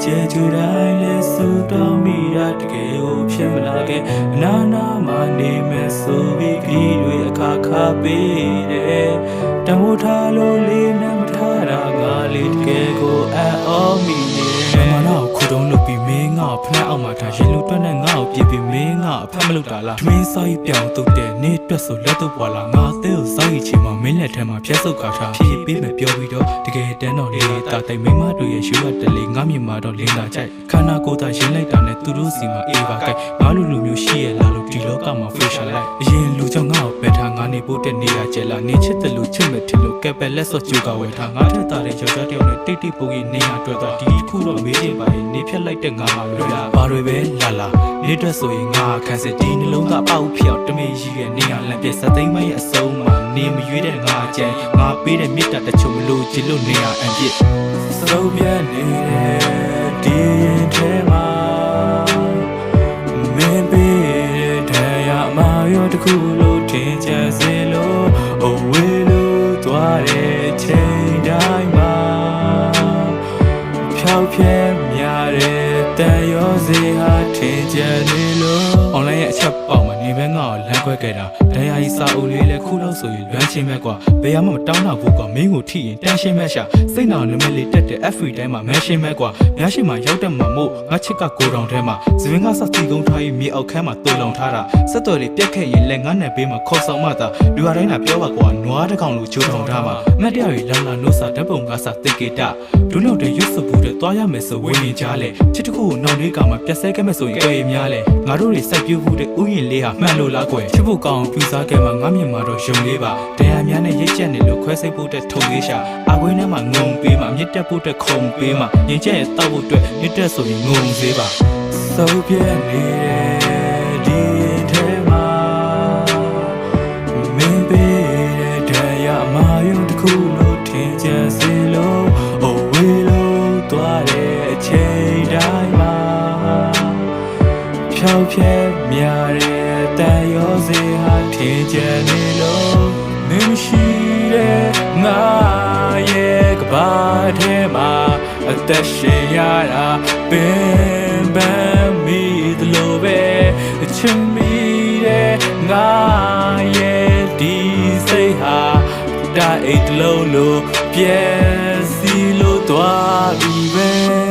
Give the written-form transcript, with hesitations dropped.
ကျေကျူတိုင်းလဲဆူတောင်းမိတာတကယ်ကိုဖြစ်မလာခဲ့အနာနာမှနေမဲ့ဆိုပြီးခရီးတွေအခါခါပေးတယ်တမိုးထားလို့လေးနဲ့မထားတာငါလေးတကယ်ကိုအံ့ဩမိနေမနာကိုခုတုံးလုပ်ပြီးမင်းငါ့ဖက်အောက်မှာထားရင်လူတွက်နဲ့ငါ့ကိုပြစ်ပြီးမင်းငါအဖက်မလုပ်တာလားမင်းစားရပြောင်းတုတ်တဲ့နေတွက်ဆိုလက်တော့ပွာလာငါတဲ့ကိုစားရချင်မှမင်းလက်ထဲမှာဖြတ်ဆုပ်ခါထားဖြည့်ပေးမယ်ပြောပြီးတော့တကယ်တမ်းတော့လေးတာတိုင်မိမတို့ရဲ့ရှူရတလေးငါမြင်မှာတော့လင်းလာကြိုက်ခန္ဓာကိုယ်သာရင်းလိုက်တာနဲ့သူတို့စီမှာအေးပါကြိုက်ငါလူမျိုးရှိရလားလို့ဒီလောကမှာ fashion လိုက်အရင်လူကြောင့်ငါ့ကိုပယ်ထားငါနေဖို့တဲ့နေရကျဲလာနေချစ်တယ်လို့ချစ်မဲ့ထင်လို့ကဲပယ်လက်စော့ကြိုးကဝယ်ထားငါထက်သားတဲ့ယောက်ျားတယောက်နဲ့တိတ်တိတ်ပုံကြီးနေရတွေ့တော့ဒီခုတော့မေးချင်ပါရင်နေဖြတ်လိုက်တဲ့ငါမှာလို့လားဘာတွေပဲလာလာနေတွက်ဆိုရင်ငါခန်းစစ်ဒီနှလုံးသားပေါက်ဖြောက်တမေးကြီးရဲ့နေရလမ်းပြစသိမ်းမရဲ့အစုံမှာနေမရွေးတဲ့ငါကြံငါပေးတဲ့မြစ်တာတချို့မလို့ချစ်လို့နေရအပြစ်စလုံးပြတ်နေတဲ့ဒီရင်ထဲမှာမင်းပေးတဲ့တရားမရောတခုလို့ထင်ချင်စေလို့အဝေးလို့သွားတဲ့ချိန်တိုင်းမှာဖြောက်ပြဲများတဲ့တန်ရောစေဟာထင်ချင်နေလို့ online ရဲ့အချက်ပေါက်မှာနေပဲငါ့ကိုလမ်းခွဲခဲ့တာတရားကြီးစာအုပ်လေးလည်းခုလောက်ဆိုရင်လွမ်းချင်းမဲ့ကွာဘယ်မှမတောင်းတော့ဘူးကွာမင်းကိုထိရင်တန်ရှင်းမဲ့ရှာစိတ်နာနမဲလေးတက်တဲ့ FV တိုင်းမှာမန်းရှင်းမဲ့ကွာများရှိမှရောက်တဲ့မှာမို့ငါချစ်ကကိုတောင်ထဲမှာဇပင်းကစတီကုန်းထားပြီးမြေအောက်ခန်းမှာတူလောင်ထားတာစက်တော်လေးပြက်ခဲ့ရင်လည်းငါနဲ့ဘေးမှာခေါ်ဆောင်မှသာလူရတိုင်းကပြောပါကွာနွားတစ်ကောင်လိုချိုးထောင်ထားမှာငါတရားကြီးလာလာနိုးစာဓာတ်ပုံကစတိတ်ကေတာဒုနောက်တဲ့ရွတ်စဘူးတဲ့သွားရမယ်ဆိုဝင်းနေကြလဲချစ်တခုကိုနောက်လေးကမှပြက်ဆဲခဲ့မဲ့ဆိုရင်ကြွေများလဲငါတို့တွေစိုက်ပြူးဘူးတဲ့ဥယျာဉ်လေးဟာမှန်လို့လားကွယ်ချစ်ဖို့ကောင်းပြူစားခဲ့မှာငါမြင်မှာတော့ယုံလေးပါတရားများနဲ့ရိတ်ချက်နေလို့ခွဲစိတ်ဖို့တဲ့ထုံလေးရှာအကွင်းထဲမှာငုံပေးမှာမြစ်တက်ဖို့တဲ့ခုံပေးမှာရင်ချက်ရဲ့တောက်ဖို့အတွက်မြစ်တက်ဆိုရင်ငုံသေးပါစိုးပြဲနေတဲ့ဒီထဲမှာမင်းပေးတဲ့တရားမယုံတစ်ခုလို့ထင်ချင်စေလို့အဝေးလို့သွားတဲ့အချိန်တိုင်းမှာဖြောက်ပြဲများတဲ့တန်ရောစေဟာထင်ချင်နေလို့မင်းရှိတဲ့ငါရဲ့ကဘာထဲမှာအသက်ရှင်ရတာပင်ပန်းမိသလိုပဲချစ်မိတဲ့ငါရဲ့ဒီစိတ်ဟာတာအိတ်လုံးလို့ပြည့်စည်လို့သွားပြီပဲ